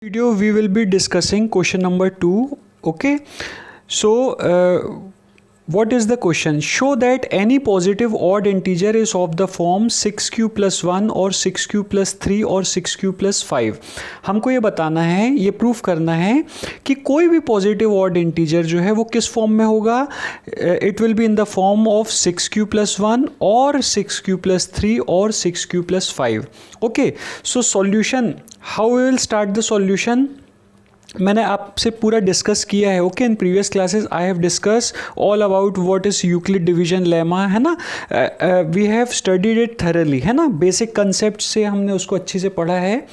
Video we will be discussing question number 2. Okay, so what is the question? Show that any positive odd integer is of the form 6q plus 1 or 6q plus 3 और 6q plus 5. हमको ये बताना है, ये proof करना है कि कोई भी पॉजिटिव ऑड इंटीजर जो है वो किस फॉर्म में होगा. It will be in the form of 6q plus 1 और 6q plus 3 और 6q plus 5. Okay, so solution, how we will start the solution. मैंने आपसे पूरा डिस्कस किया है. Okay, in previous classes I have discuss all about what is Euclid division lemma, है ना. We have studied it thoroughly, है ना. Basic concept से हमने उसको अच्छे से पढ़ा है.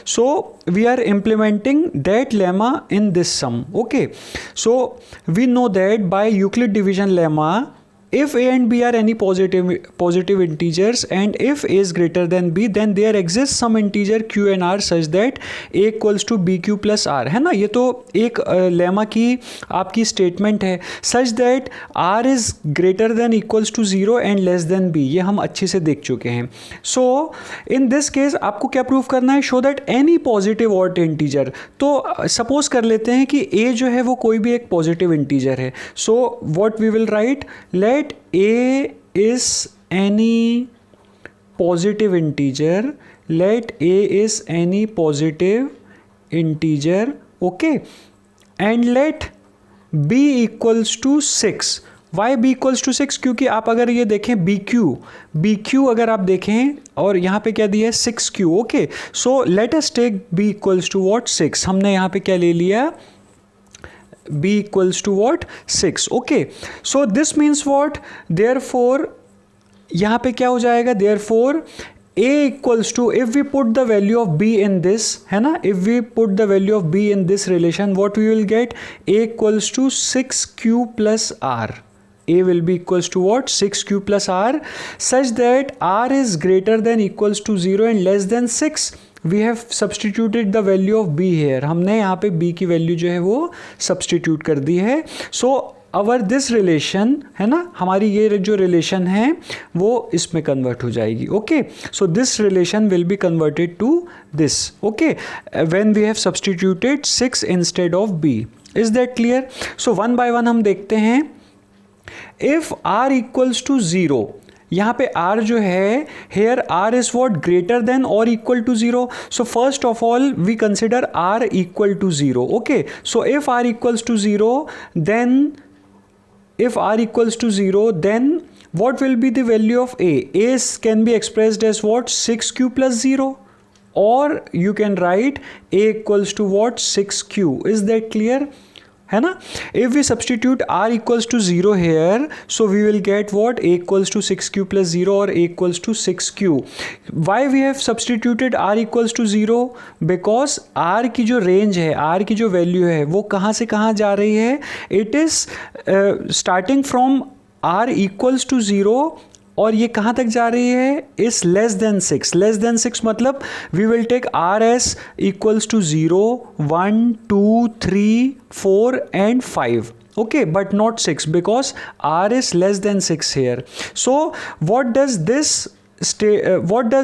So we are implementing that lemma in this sum. Okay, so we know that by Euclid division lemma, if a and b are any positive integers and if a is greater than b, then there exists some integer q and r such that a equals to bq plus r, है ना. ये तो एक lemma की आपकी statement है. such that r is greater than equals to 0 and less than b, ये हम अच्छे से देख चुके हैं. so in this case आपको क्या प्रूफ करना है? show that any positive odd integer. तो सपोज कर लेते हैं कि a जो है वो कोई भी एक पॉजिटिव इंटीजर है. so what we will write, let a is any positive integer, let a is any positive integer, okay, and let b equals to 6. Why B equals to 6? क्योंकि आप अगर ये देखें बी क्यू अगर आप देखें और यहाँ पे क्या दिया है 6q. Okay, so let us take b equals to what 6. हमने यहाँ पे क्या ले लिया, b equals to what 6. okay, so this means what, therefore यहाँ पे क्या हो जाएगा, therefore a equals to, if we put the value of b in this, है ना, if we put the value of b in this relation, what we will get, a equals to 6q plus r. a will be equals to what, 6q plus r, such that r is greater than equals to 0 and less than 6. We have substituted the value of B here. हमने यहाँ पे B की value जो है वो substitute कर दी है. सो our this relation, है ना, हमारी ये जो रिलेशन है वो इसमें कन्वर्ट हो जाएगी. Okay, so this relation will be converted to this. Okay, when we have substituted 6 instead of B. Is that clear? So one by one हम देखते हैं. इफ आर इक्वल्स टू 0, यहाँ पे r जो है, here r is what, greater than और equal to 0. So first of all we consider r equal to 0. Okay, so if r equals to 0, then if r equals to 0, then what will be the value of a? A can be expressed as what, 6q plus 0, or you can write a equals to what, 6q. is that clear? है ना. if we substitute r equals to 0 here, so we will get what, a equals to 6q plus 0 or a equals to 6q. why we have substituted r equals to 0? because r की जो range है, r की जो value है वो कहाँ से कहाँ जा रही है, it is starting from r equals to 0 और ये कहाँ तक जा रही है, is less than 6. Less than 6 मतलब we will take R S equals to 0, 1, 2, 3, 4 and 5. okay, but not 6 because r is less than 6 here. so what does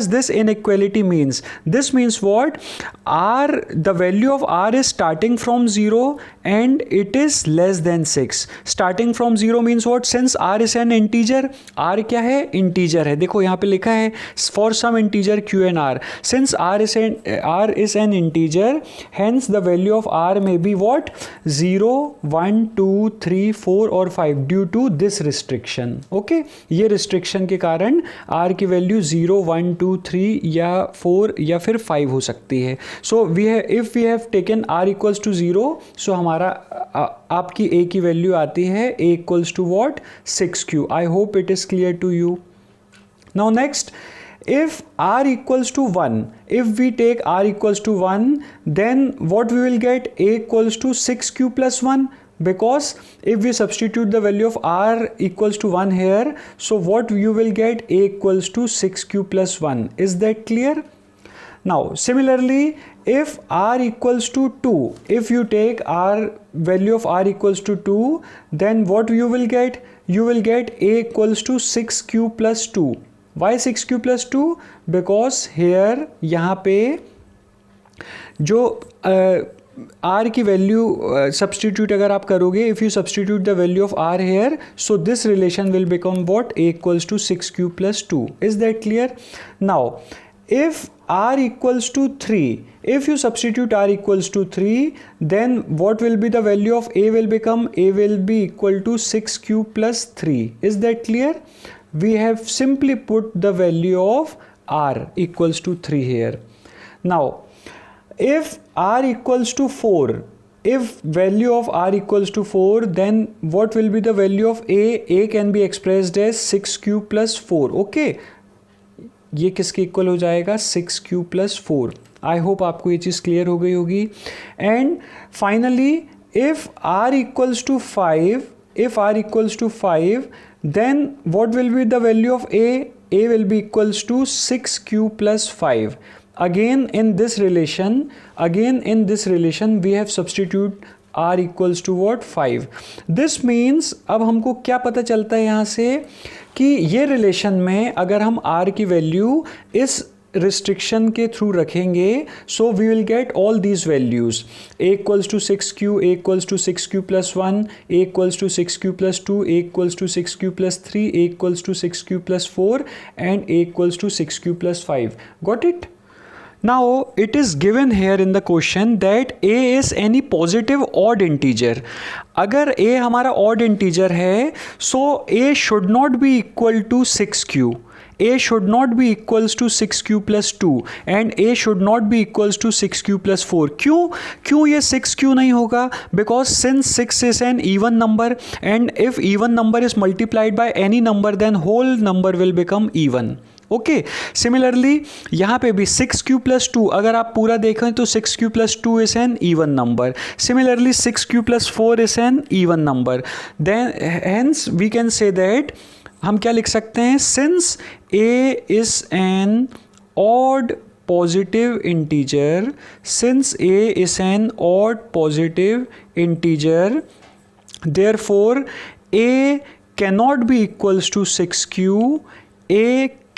this inequality means? This means what, r, the value of r is starting from 0 and it is less than 6. starting from 0 means what, since r is an integer, r क्या है, integer है. देखो यहाँ पे लिखा है for some integer q and r. since r is an integer, hence the value of r may be what, 0, 1, 2, 3, 4 और 5 due to this restriction. okay, ये restriction के कारण r की वैल्यू 0, 1, 2, 3 या 4 या फिर 5 हो सकती है. So if we have taken r equals to 0, सो हमारा आपकी a की वैल्यू आती है a equals to what, 6q. I hope it is clear to you. Now next, if r equals to 1, if we take r equals to 1, then what we will get, a equals to 6q plus 1. because if we substitute the value of r equals to 1 here, so what you will get, a equals to 6q plus 1. is that clear? now similarly, if r equals to 2, if you take r value of r equals to 2, then what you will get, you will get a equals to 6q plus 2. why 6q plus 2? because here यहाँ पे जो are की value substitute अगर आप करोगे, if you substitute the value of R here, so this relation will become what, A equals to 6q+2. Is that clear? Now if r equals to 3, if you substitute r equals to 3, then what will be the value of a will become, a will be equal to 6q+3. Is that clear? We have simply put the value of r equals to 3 here. Now if r equals to 4, if value of r equals to 4, then what will be the value of a? A can be expressed as 6q+4. okay, ये किसके equal हो जाएगा, 6q+4. I hope आपको ये चीज़ clear हो गई होगी. And finally if r equals to 5, if r equals to 5, then what will be the value of a? A will be equals to 6q+5. Again in this relation we have substitute r equals to what, 5. This means अब हमको क्या पता चलता है यहाँ से कि ये रिलेशन में अगर हम r की वैल्यू इस रिस्ट्रिक्शन के थ्रू रखेंगे, so we will get all these values. a equals to 6q, a equals to 6q+1, a equals to 6q+2, a equals to 6q+3, a equals to 6q+4 and a equals to 6q+5. Got it? Now it is given here in the question that a is any positive odd integer. अगर a हमारा odd integer है, so a should not be equal to 6q. a should not be equals to 6q+2 and a should not be equals to 6q+4. क्यों ये 6q नहीं होगा? Because since 6 is an even number and if even number is multiplied by any number, then whole number will become even. Okay, similarly यहाँ पे भी 6q+2 अगर आप पूरा देखें तो 6q+2 is an even number. Similarly 6q+4 is an even number. Then hence we can say that, हम क्या लिख सकते हैं, since a is an odd positive integer, since a is an odd positive integer, therefore a cannot be equals to 6q, a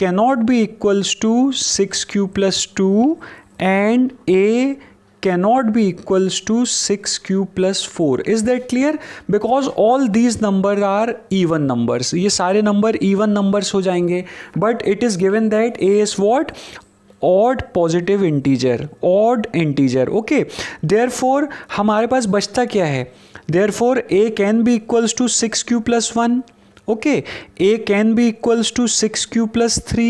cannot be equals to 6q+2 and a cannot be equals to 6q+4. Is that clear? Because all these numbers are even numbers. ये सारे number even numbers हो जाएंगे. But it is given that a is what? Odd positive integer. Odd integer. Okay. Therefore हमारे पास बचता क्या है? Therefore a can be equals to 6q+1. Okay, a can be equals to 6q+3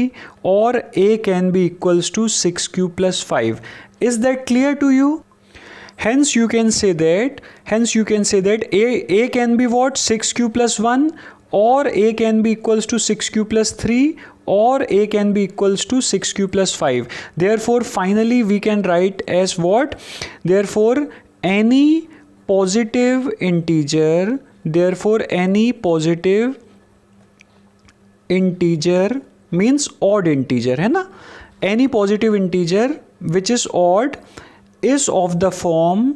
or a can be equals to 6q+5. Is that clear to you? Hence you can say that a can be what, 6q+1 or a can be equals to 6q+3 or a can be equals to 6q+5. Therefore finally we can write as what? Therefore any positive integer, integer means odd integer है ना. Any positive integer which is odd is of the form,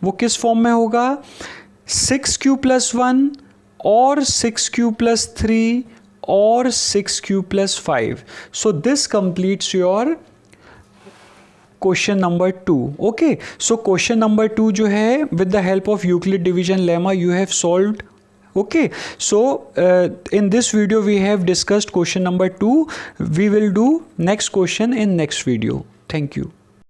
वो किस form में होगा, 6q+1 or 6q+3 or 6q+5. So this completes your question number 2. Okay, so question number 2 जो है with the help of Euclid division lemma you have solved. Okay, so in this video we have discussed question number 2. We will do next question in next video. Thank you.